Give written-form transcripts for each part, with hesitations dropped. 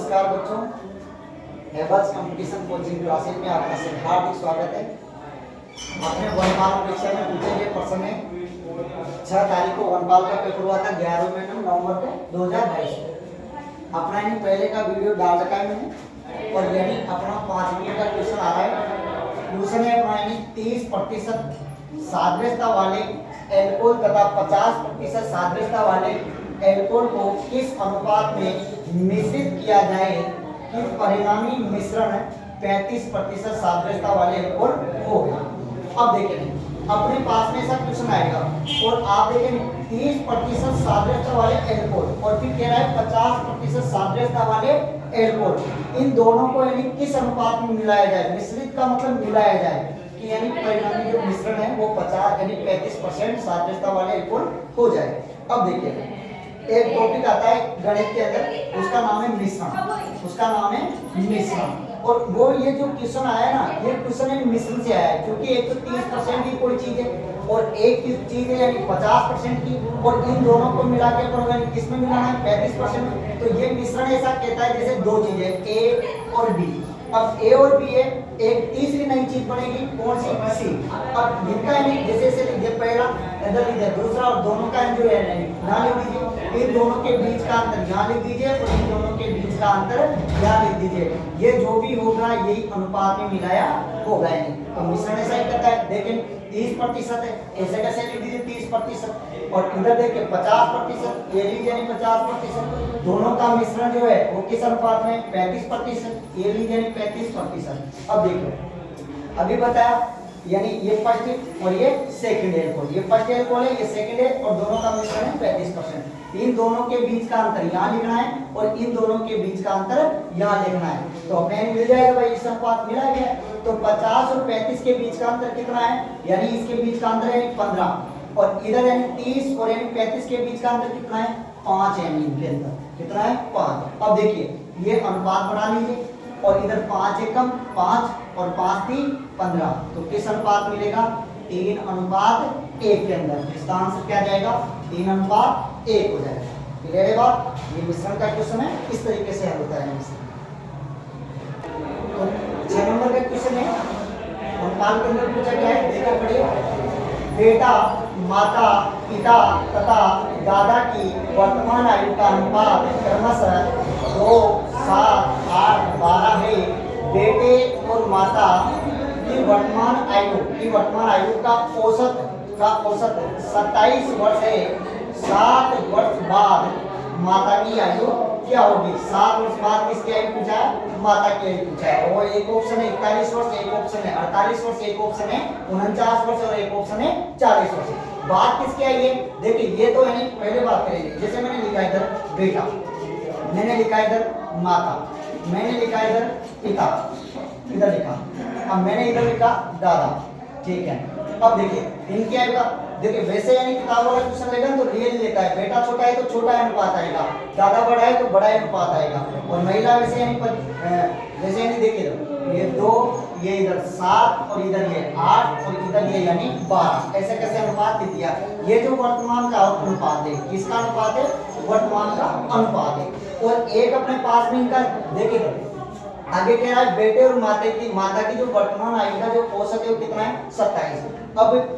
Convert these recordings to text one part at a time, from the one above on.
नमस्कार बच्चों, एबल्स competition coaching classes में आपका हार्दिक स्वागत है। आपने वनपाल परीक्षा में पूछे गए प्रश्न है 6 तारीख को वनपाल का पेपर हुआ था 11 नवंबर को 2022 को। अपना यानी पहले का वीडियो डाल रखा है मैंने और यानी अपना 5 मिनट का क्वेश्चन आ रहा है। क्वेश्चन है अपना यानी 30% सादृश्यता वाले एल्कोहल तथा 50% सादृश्यता वाले एल्कोहल को किस अनुपात में मिश्रित किया जाए कि परिणामी मिश्रण 35% सादृश्यता वाले एल्कोहल हो। अब देखें अपने पास में ऐसा क्वेश्चन आएगा और आप देखें 30% सादृश्यता वाले एल्कोहल और फिर कह रहा है 50% सादृश्यता वाले एल्कोहल, इन दोनों को यानी किस अनुपात में मिलाया जाए। मिश्रित का मतलब मिलाया जाए कि यानी परिणामी जो मिश्रण है वो 50 यानी 35% सादृश्यता वाले एल्कोहल हो जाए। अब देखिए एक टॉपिक आता है गणित के अंदर, उसका नाम है मिश्रण, उसका नाम है मिश्रण। और वो ये जो क्वेश्चन आया ना, ये क्वेश्चन है मिश्रण से आया है, क्योंकि एक तो 30% की कोई चीज है और एक चीज है यानी 50% की, और इन दोनों को मिला के अपन किसमें मिलाना है 35%। तो ये मिश्रण ऐसा कहता है जैसे दो चीजें ए और बी। अब ए और बी है, एक तीसरी नई चीज बनेगी कौन सी, सी। अब इनका यानी जैसे लिखिए पहला इधर लिखिए दूसरा और दोनों का जो है यहाँ लिख दीजिए, इन दोनों के बीच का अंतर यहाँ लिख दीजिए और इन दोनों के बीच का अंतर यहाँ लिख दीजिए। ये जो भी होगा यही अनुपात में मिलाया होगा। तो मिश्रण ऐसा ही करता है। देखें 30% है, ऐसे कैसे लिख दीजिए 30%, और इधर देखिए 50%, ये लीजिए यानी 50%। दोनों का मिश्रण जो है वो किस अनुपात में 35%, ये लीजिए यानी 35%। अब देखो अभी बताया यानी ये फर्स्ट और ये सेकंड एल्कोहल, ये फर्स्ट एल्कोहल है ये सेकंड है और दोनों का मिश्रण है 35%। इन दोनों के बीच का अंतर यहाँ लिखना है और इन दोनों के बीच का अंतर यहाँ लिखना है। तो अपने मिल जाएगा भाई, इस अनुपात मिला गया। तो 50 और 35 के बीच का अंतर कितना है, यानी इसके बीच का अंतर है 15, और इधर यानी 30 और यानी 35 के बीच का अंतर कितना है 5, यानी इनके अंदर कितना है 5। अब देखिए ये अनुपात बना लीजिए और इधर 5 एकम 5 और 5 3 15, तो किस अनुपात मिलेगा 3:1 के अंदर। इसका आंसर क्या जाएगा 3:1 हो जाएगा। क्लियर है बात। ये मिश्रण का क्वेश्चन है, इस तरीके से हल होता है मिश्रण। तो 6 नंबर का क्वेश्चन है अनुपात के अंदर पूछा गया है, देखा पढ़िए। बेटा माता पिता तथा दादा की वर्तमान आयु का अनुपात क्रमशः 2 7 8 12 है। बेटे और माता की वर्तमान आयु का औसत 27 वर्ष है। 7 वर्ष बाद माता की आयु क्या होगी। 7 वर्ष बाद किसकी आयु पूछा है, माता की आयु पूछा है। और एक ऑप्शन है 41 वर्ष, एक ऑप्शन है 48 वर्ष, एक ऑप्शन है 49 वर्ष और एक ऑप्शन है 40 वर्ष। बात किसकी आई है, देखिए ये तो यानी पहले बात करेंगे। जैसे मैंने लिखा इधर बेटा, मैंने लिखा इधर माता, मैंने लिखा इधर पिता, इधर लिखा, अब मैंने इधर लिखा दादा, ठीक है। अब देखिए इनकी आयु का देखिए वैसे यानी किताबों का क्वेश्चन लेगा तो रियल लेता है। बेटा छोटा है तो छोटा अनुपात आएगा, दादा बड़ा है तो बड़ा अनुपात आएगा, और महिला वैसे यानी वैसे यानी देखिए ये 2, ये इधर 7 और इधर ये 8 और इधर ये यानी 12, ऐसे कैसे अनुपात दे दिया। ये जो वर्तमान का अनुपात है, किसका अनुपात है, वर्तमान का अनुपात है। और एक अपने पास में इनका देखिए आगे कह रहा है बेटे और माता की जो वर्तमान आयु का जो औसत है वो कितना है 27। अब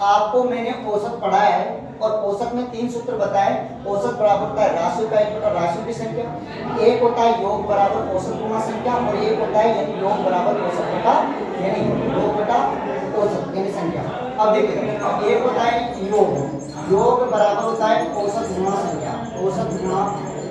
आपको मैंने औसत पढ़ाया है और औसत में 3 सूत्र बताए। औसत बराबर होता है राशि का 1 बटा राशि की संख्या, एक होता है योग बराबर औसत गुना संख्या, और एक होता है यानी योग बराबर औसत बटा यानी योग बटा औसत यानी संख्या। अब देखिए अब एक होता है योग बराबर होता है औसत गुना संख्या, औसत गुना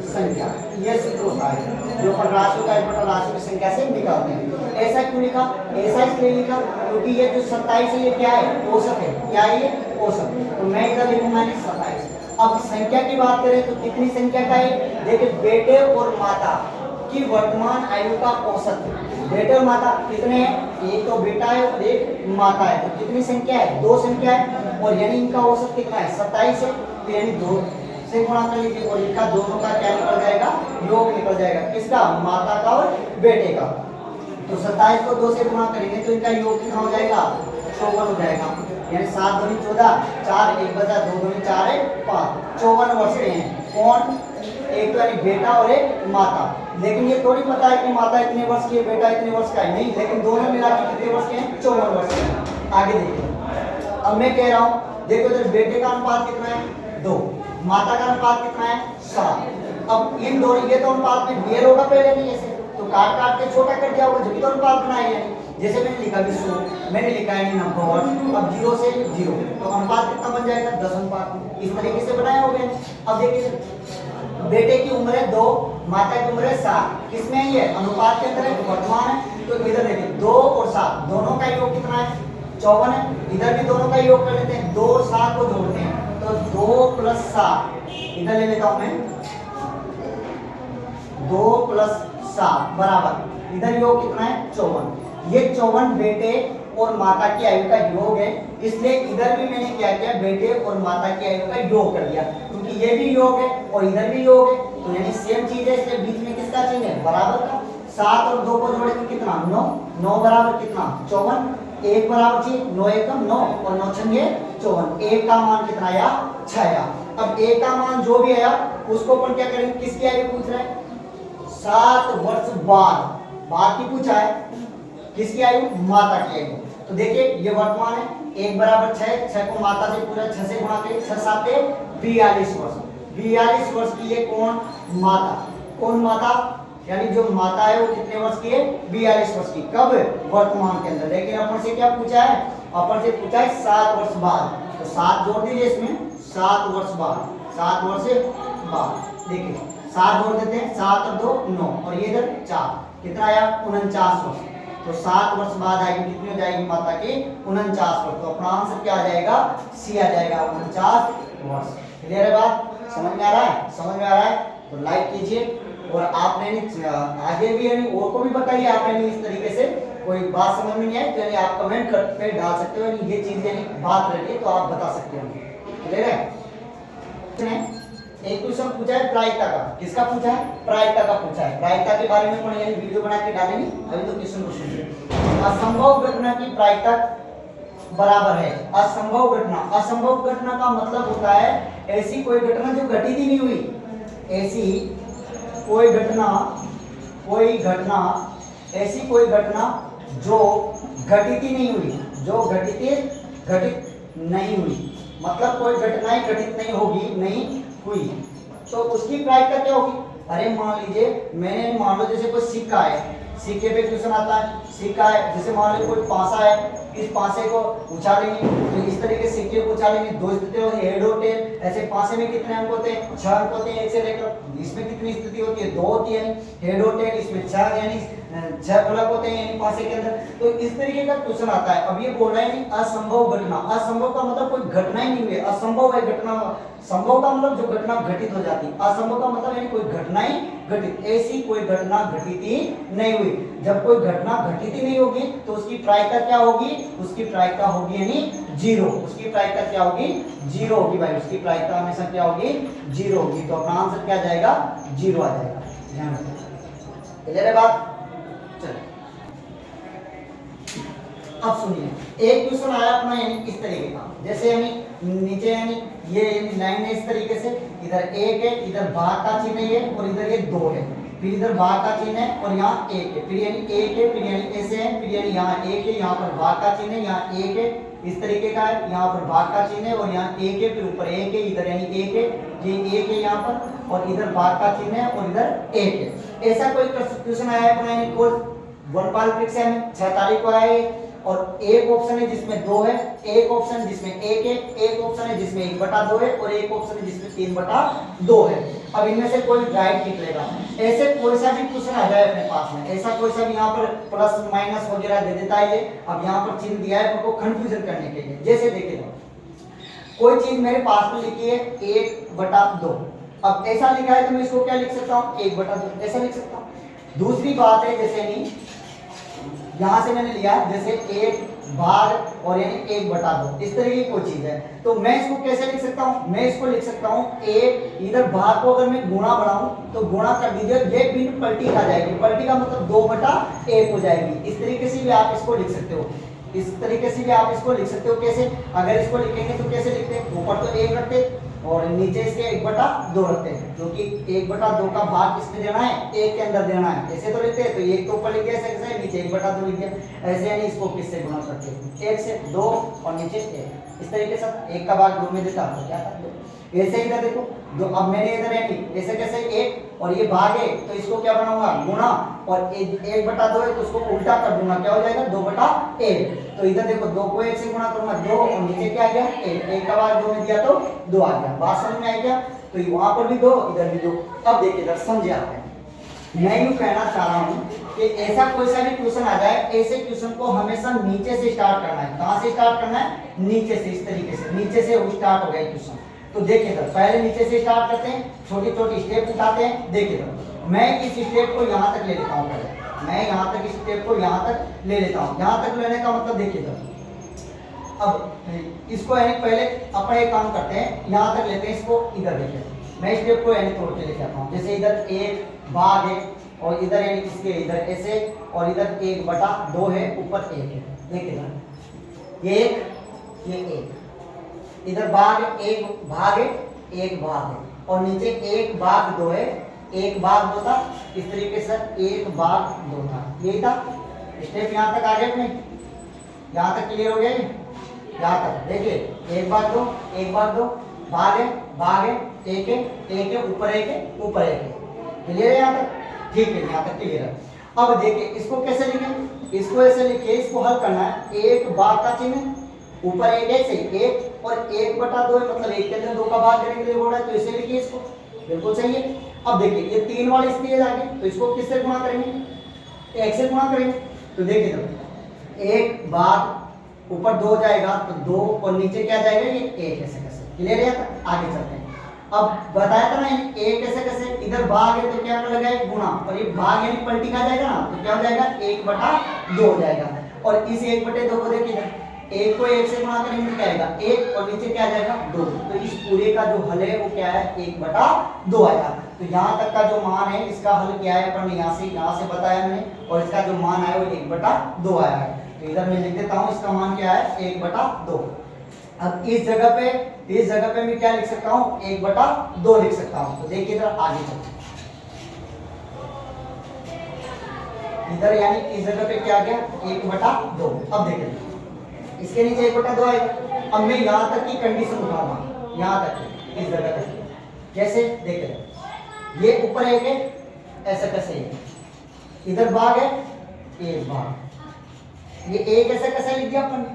संख्या, ये सूत्र होता है जो अपन राशि का 1 बटा राशि की संख्या से निकालते हैं। ऐसा क्यों लिखा, ऐसा इसलिए लिखा क्योंकि ये जो 27 है ये क्या है, औसत है। क्या है ये, औसत। तो मैं इधर लिखूंगा 27। अब संख्या की बात करें तो कितनी संख्या का है, देखिए बेटे और माता की वर्तमान आयु का औसत। बेटे और माता कितने हैं, एक तो बेटा है और एक माता है, तो कितनी संख्या है, 2 संख्या है, और यानी इनका औसत कितना है 27 है, तो यानी 2 से गुणा कर लीजिए और लिखा दोनों का क्या निकल जाएगा, योग निकल जाएगा। किसका, माता का और बेटे का। तो 27 को 2 से गुणा करेंगे तो इनका योग कितना हो जाएगा 54 हो जाएगा। यानी 7 दूनी 14, 4 1 बचा, 2 दूनी 4 है 5, 54 वर्ष के हैं। कौन? एक तो यानी बेटा और एक माता। लेकिन ये थोड़ी पता है कि माता इतने वर्ष की है, बेटा इतने वर्ष का है, नहीं, लेकिन दोनों मिला के कितने वर्ष के हैं? 54 वर्ष के हैं। आगे देखिए, अब मैं कह रहा हूँ, देखो इधर बेटे का अनुपात कितना है? 2, माता का अनुपात कितना है? 7। अब इन दोनों, ये तो अनुपात में ढेर होगा पहले नहीं ऐसे, तो काट काट के छोटा कर दिया होगा, जब भी तो अनुपात बनाया है। जैसे मैंने लिखा 100, मैंने लिखा है नंबर, अब 0 से 0, तो अनुपात कितना बन जाएगा? 10 अनुपात। इस तरीके से बनाया होगा। अब देखिए, बेटे की उम्र है 2, माता की उम्र है 7, किसमें है ये? अनुपात के अंदर है, वर्तमान है। तो इधर देखिए 2 और 7 दोनों का योग कितना है? 54 है। इधर भी दोनों का योग कर लेते हैं, 2 और 7 को जोड़ते हैं, तो 2 + 7, इधर ले लेता हूं मैं, 2 + 7 बराबर, इधर योग कितना है? 54। ये 54 बेटे और माता की आयु का योग है, इसलिए इधर भी मैंने क्या किया? बेटे और माता की आयु का योग कर दिया, क्योंकि ये भी योग है और इधर भी योग है, तो यानी सेम चीज है, इसलिए बीच में किसका चिन्ह है? बराबर का। 7 और 2 को जोड़ेंगे कितना? 9, 9 बराबर कितना? 54, 1 बराबर चाहिए, 9 एकम 9 और 9 छंगे 54, 1 का मान कितना आया? 6 आया। अब 1 का मान जो भी आया उसको अपन क्या करेंगे? किसकी आयु पूछ रहा है? 7 वर्ष बाद की पूछा है, किसकी आयु? माता की आयु। तो देखिए ये वर्तमान है, 1 बराबर 6, 6 को माता से पूरा 6 से गुणा करें, 6 7 42 वर्ष, 42 वर्ष की ये कौन? माता। कौन माता? यानी जो माता है वो कितने वर्ष की है? 42 वर्ष की। कब? वर्तमान के अंदर। लेकिन अपन से क्या पूछा है? अपन से पूछा है 7 वर्ष बाद, तो 7 जोड़ दीजिए इसमें, 7 वर्ष बाद, 7 वर्ष बाद। देखिए 7 जोड़ देते हैं, 7 और 2 9, और ये इधर 4, कितना आया? 49 वर्ष। तो 7 वर्ष बाद आएगी, कितनी हो जाएगी माता की? 49 वर्ष। तो अपना आंसर क्या आ जाएगा? सी आ जाएगा, 49 वर्ष। क्लियर है बात? समझ में आ रहा है? समझ में आ रहा है तो लाइक कीजिए, और आपने आगे भी यानी और को भी बताइए, आपने इस तरीके से कोई बात समझ में नहीं आई तो यानी आप कमेंट पे डाल सकते हो, यानी ये चीज यानी बात रही है तो आप बता सकते हो। क्लियर है? एक क्वेश्चन पूछा है प्रायिकता का, किसका पूछा है? प्रायिकता का पूछा है। प्रायिकता के बारे में अपन यानी वीडियो बना के डालेंगे, अभी तो क्वेश्चन को सुनिए। असंभव घटना की प्रायिकता बराबर है असंभव घटना। असंभव घटना का मतलब होता है ऐसी कोई घटना जो घटित ही नहीं हुई, ऐसी कोई घटना ऐसी कोई घटना जो घटित ही नहीं हुई, जो घटित नहीं हुई, मतलब कोई घटना ही घटित नहीं होगी, नहीं हुई, तो उसकी प्रायिकता क्या होगी? अरे मान लीजिए मैंने, मान लो जैसे कोई सिक्का है, सिक्के पे क्वेश्चन आता है, सिक्का है, जैसे मान लो कोई पासा है, इस पासे को उछालेंगे तो इस तरीके से सिक्के को उछालेंगे, 2 स्थिति होती है, हेड और टेल। ऐसे पासे में कितने अंक होते हैं? 6 अंक होते हैं, एक से लेकर। इसमें कितनी स्थिति होती है? 2 होती है, हेड और टेल। इसमें 6 यानी 6 फलक होते हैं यानी पासे के अंदर। तो इस तरीके का क्वेश्चन आता है। अब ये बोल रहा है असंभव घटना। असंभव का मतलब कोई घटना ही नहीं हुई, असंभव है घटना। संभव का मतलब जो घटना घटित हो जाती है, असंभव का मतलब यानी कोई घटना ही घटित, ऐसी कोई घटना घटित ही नहीं हुई। जब कोई घटना घटित ही नहीं होगी तो उसकी प्रायिकता क्या होगी? उसकी प्रायिकता होगी यानी 0। उसकी प्रायिकता क्या होगी? 0 होगी भाई, उसकी प्रायिकता हमेशा क्या होगी? 0 होगी। तो अपना आंसर क्या जाएगा? 0 आ जाएगा। ध्यान रखिए। क्लियर है बात? चलो अब सुनिए, एक क्वेश्चन आया अपना यानी इस तरीके का, जैसे यानी नीचे यानी ये लाइन है इस तरीके से, इधर 1 है, इधर भाग का चिन्ह है और इधर ये 2 है, फिर इधर भाग का चिन्ह है और यहाँ 1 है, फिर यानी 1 है, फिर यानी ऐसे है, फिर यानी यहाँ 1 है, यहाँ पर भाग का चिन्ह है, यहाँ 1 है, इस तरीके का है, यहाँ पर भाग का चिन्ह है और यहाँ 1 है, फिर ऊपर 1 है, इधर यानी 1 है, ये 1 है यहाँ पर, और इधर भाग का चिन्ह है और इधर 1 है। ऐसा कोई क्वेश्चन आया है अपना यानी कोर्स वनपाल परीक्षा में 6 तारीख को आया है, और एक ऑप्शन है जिसमें 2 है, एक ऑप्शन जिसमें 1 है, एक ऑप्शन है जिसमें 1/2 है और एक ऑप्शन है जिसमें 3/2 है। अब इनमें से कोई राइट निकलेगा। ऐसे कोई सा भी क्वेश्चन आ जाए अपने पास में, ऐसा कोई सा भी यहाँ पर प्लस माइनस वगैरह दे देता है ये। अब यहाँ पर चिन्ह दिया है आपको कंफ्यूजन करने के लिए। जैसे देखिए कोई चीज मेरे पास में लिखी है 1/2, अब ऐसा लिखा है तो मैं इसको क्या लिख सकता हूँ? 1/2 ऐसा लिख सकता हूँ। दूसरी बात है जैसे नहीं यहां से मैंने लिया जैसे 1 भाग और यानी 1/2, इस तरीके की कोई चीज है तो मैं इसको कैसे लिख सकता हूं? मैं इसको लिख सकता हूं 1, इधर भाग को अगर मैं गुणा बनाऊं तो गुणा कर दीजिए, ये बिन पलटी खा जाएगी, पलटी का मतलब 2/1 हो जाएगी। इस तरीके से भी आप इसको लिख सकते हो। इस तरीके से भी आप इसको लिख सकते हो। कैसे? अगर इसको लिखेंगे तो कैसे लिखते हैं? ऊपर तो 1 रखते और नीचे इसके 1/2 रखते हैं, क्योंकि 1/2 का भाग किसमें देना है? 1 के अंदर देना है। ऐसे तो लिखते हैं, तो 1 तो ऊपर लिख दिया, ऐसे नीचे 1/2 लिख दिया। ऐसे यानी इसको किससे गुणा करते हैं? 1 से, 2 और नीचे 1। इस तरीके से 1 का भाग 2 में देता तो क्या था? 2। ऐसे इधर देखो, दो, अब मैंने इधर यानी ऐसे कैसे 1 और ये भाग है, तो इसको क्या बनाऊंगा? गुणा, और 1/2 है तो उसको उल्टा कर दूंगा, क्या हो जाएगा? 2/1। तो इधर देखो 2 को 1 से गुणा करूंगा, 2 और नीचे क्या आ गया? 1 का भाग 2 में दिया तो 2 आ गया। बात समझ में आई क्या? तो वहां पर भी 2, इधर भी 2। अब देखिए इधर समझे आप, मैं यूं कहना चाह रहा हूं कि ऐसा कोई सा भी क्वेश्चन आ जाए, ऐसे क्वेश्चन को हमेशा नीचे से स्टार्ट करना है। कहां से स्टार्ट करना है? नीचे से। इस तरीके से नीचे से वो स्टार्ट हो गया क्वेश्चन। तो देखिए इधर पहले नीचे से स्टार्ट करते हैं, छोटी छोटी स्टेप उठाते हैं। देखिए इधर मैं इस स्टेप को यहां तक ले लेता हूं, पहले मैं यहां तक इस स्टेप को यहां तक ले लेता हूं। यहां तक लेने का मतलब देखिए इधर, अब इसको यानी पहले अपन एक काम करते हैं, यहां तक लेते हैं इसको। इधर देखिए मैं स्टेप को यानी तोड़ के लेके आता हूं। जैसे इधर 1 भाग है और इधर यानी इसके इधर ऐसे, और इधर 1/2 है, ऊपर 1 है। देखिए इधर 1, ये 1, इधर भाग 1 भाग है, 1 भाग है, और नीचे 1 भाग 2 है, 1 भाग 2 था। इस तरीके से 1 भाग 2 था, यही था स्टेप। यहां तक आ गए अपने, यहां तक क्लियर हो गया? यहां तक देखिए 1 भाग 2, 1 भाग 2, भाग है, 1 है, 1 है, ऊपर 1 है, ऊपर 1 है। क्लियर है यहां तक? ठीक है, यहां तक क्लियर है। अब देखिए इसको कैसे लिखें? इसको ऐसे लिखिए, इसको हल करना है। 1 भाग का चिन्ह, ऊपर 1 है, सही 1 और 1/2 है, मतलब 1 के अंदर 2 का भाग करने के लिए बोल रहा है, तो इसे लिखिए इसको। बिल्कुल सही है। अब देखिए ये 3 वाली स्थिति है आगे, तो इसको किससे गुणा करेंगे? 1 से गुणा करेंगे। तो देखिए तो 1 भाग ऊपर 2 जाएगा तो 2 और नीचे क्या जाएगा? ये 1। ऐसे कैसे? क्लियर है? आगे चलते हैं। अब बताया था ना 1 कैसे कैसे, इधर भाग है तो क्या कर लगा? गुणा, और ये भाग यानी पलटी का जाएगा ना, तो क्या हो जाएगा? 1/2 हो जाएगा। और इस 1/2 को देखिए 1 को 1 से गुणा करेंगे तो क्या आएगा? 1 और नीचे क्या जाएगा? 2। तो इस पूरे का जो हल है वो क्या है? 1/2 आएगा। तो यहाँ तक का जो मान है इसका हल क्या है? अपन यहाँ से बताया मैंने, और इसका जो मान आया वो 1/2 आया है। तो इधर मैं लिख देता हूँ, इसका मान क्या है? 1/2। अब इस जगह पे मैं क्या लिख सकता हूँ? 1/2 लिख सकता हूँ। तो देखिए इधर आगे चलते हैं, इधर यानी इस जगह पे क्या आ गया? 1/2। अब देखिए इसके नीचे 1/2 आएगा। अब मैं यहाँ तक की कंडीशन उठाऊंगा, यहाँ तक इस जगह तक। कैसे? देखिए ये ऊपर 1 है, ऐसा कैसे है? इधर भाग है, 1 भाग, ये 1 ऐसे कैसे लिख दिया अपन?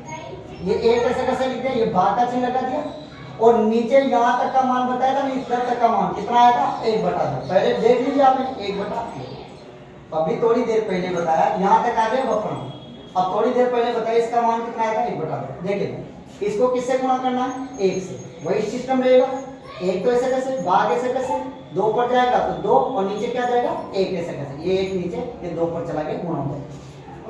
ये 1 ऐसे कैसे लिख दिया? ये भाग का चिन्ह लगा दिया, और नीचे यहाँ तक का मान बताया था, इस तक का मान कितना आया था? 1/2। पहले देख लीजिए आपने 1/2, अभी थोड़ी देर पहले बताया, यहाँ तक आ गए वक्र। अब थोड़ी देर पहले बताया इसका मान कितना आया था? 1/2। देखिए इसको किससे गुणा करना है? 1 से। वही सिस्टम रहेगा, 1 तो ऐसे कैसे, भाग ऐसे कैसे, 2 पर जाएगा तो 2 और नीचे क्या जाएगा? 1 ऐसे कैसे, ये 1 नीचे, ये 2 पर चला गया, गुणा हो गया।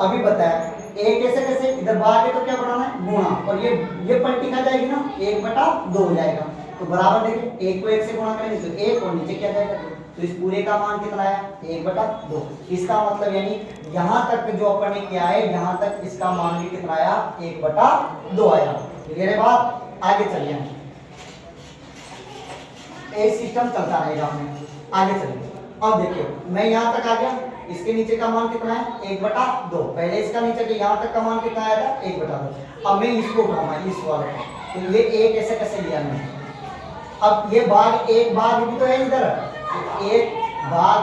अभी बताया 1 ऐसे कैसे, इधर भाग है तो क्या बनाना है? गुणा, और ये पलटी खा जाएगी ना, 1/2 हो जाएगा। तो बराबर देखिए 1 को 1 से गुणा करेंगे तो 1 और नीचे क्या जाएगा? 2। तो इस पूरे का मान कितना आया? 1/2। इसका मतलब यानी यहाँ तक जो अपन ने किया है, यहाँ तक इसका मान भी कितना आया? 1/2 आया। क्लियर है बात? आगे चलिए, एक सिस्टम चलता रहेगा हमें, आगे चलिए। अब देखिए मैं यहाँ तक आ गया, इसके नीचे का मान कितना है? 1/2। पहले इसका नीचे के यहाँ तक का मान कितना आया था? 1/2। अब मैं इसको उठाऊंगा, इस वाले को, तो ये 1 ऐसे कैसे लिया मैंने? अब ये भाग 1 भाग भी तो है इधर, 1 भाग,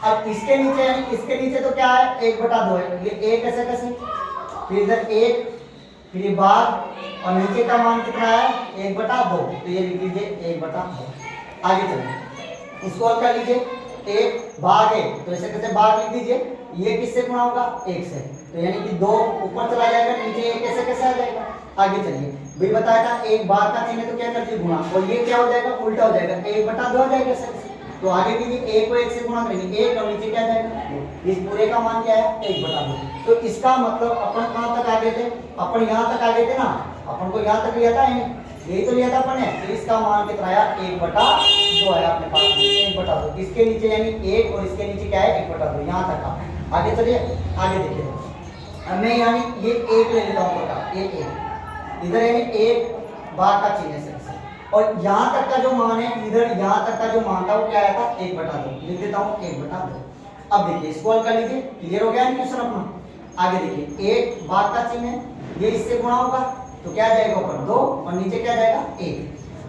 अब इसके नीचे तो क्या है? 1/2 है। ये 1 ऐसे कैसे, फिर इधर 1, फिर ये भाग, और नीचे का मान कितना है? 1/2। तो ये लिख लीजिए 1/2। आगे चलिए इसको हल कर लीजिए, 1 भाग है तो ऐसे कैसे भाग लिख दीजिए, ये किससे गुणा होगा? 1 से। तो यानी कि 2 ऊपर चला जाएगा, नीचे 1 कैसे कैसे आ जाएगा? आगे चलिए, भी बताया था 1 भाग का चिन्ह तो क्या कर दीजिए? गुणा, और ये क्या हो जाएगा? उल्टा हो जाएगा, 1/2 हो जाएगा ऐसे। तो आगे कीजिए, 1 को 1 से गुणा करेंगे, 1 और नीचे क्या जाएगा? इस पूरे का मान क्या है? 1/2। तो इसका मतलब अपन कहाँ तक आगे थे? अपन यहाँ तक आगे थे ना, अपन को यहाँ तक लिया था, यही तो लिया था अपन ने। तो इसका मान कितना आया? 1/2 आया अपने पास, 1/2। इसके नीचे यानी 1 और इसके नीचे क्या है? 1/2, यहाँ तक का। आगे चलिए, आगे देखिए अब मैं यानी ये एक ले लेता हूँ बटा एक इधर यानी एक भाग का चिन्ह है सिर्फ, और यहाँ तक का जो मान है इधर यहाँ तक का जो मान था वो क्या आया था 1/2 लिख देता हूँ 1/2। अब देखिए इसको हल कर लीजिए, क्लियर हो गया ना क्वेश्चन अपना। आगे देखिए एक भाग का चिन्ह है, ये इससे गुणा होगा तो क्या जाएगा ऊपर 2 और नीचे क्या जाएगा 1।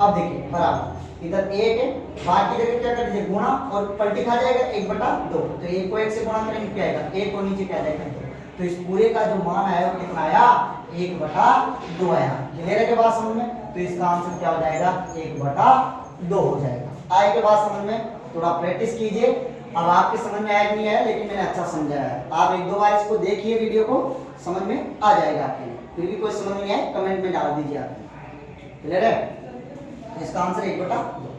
अब देखिए बराबर इधर 1 है, भाग की जगह क्या कर दीजिए गुणा और पलटी खा जाएगा 1/2, तो 1 को 1 से गुणा करेंगे क्या आएगा 1 और नीचे क्या जाएगा 2। तो इस पूरे का जो मान आया वो कितना आया 1/2 आया। क्लियर है के बाद समझ में, तो इसका आंसर क्या हो जाएगा 1/2 हो जाएगा। आए के बाद समझ में, थोड़ा प्रैक्टिस कीजिए। अब आपके समझ में आया कि नहीं आया, लेकिन मैंने अच्छा समझाया है, आप एक दो बार इसको देखिए वीडियो को, समझ में आ जाएगा आपके लिए। फिर भी कोई समझ नहीं आए कमेंट में डाल दीजिए आप। क्लियर है, इसका आंसर 1/2।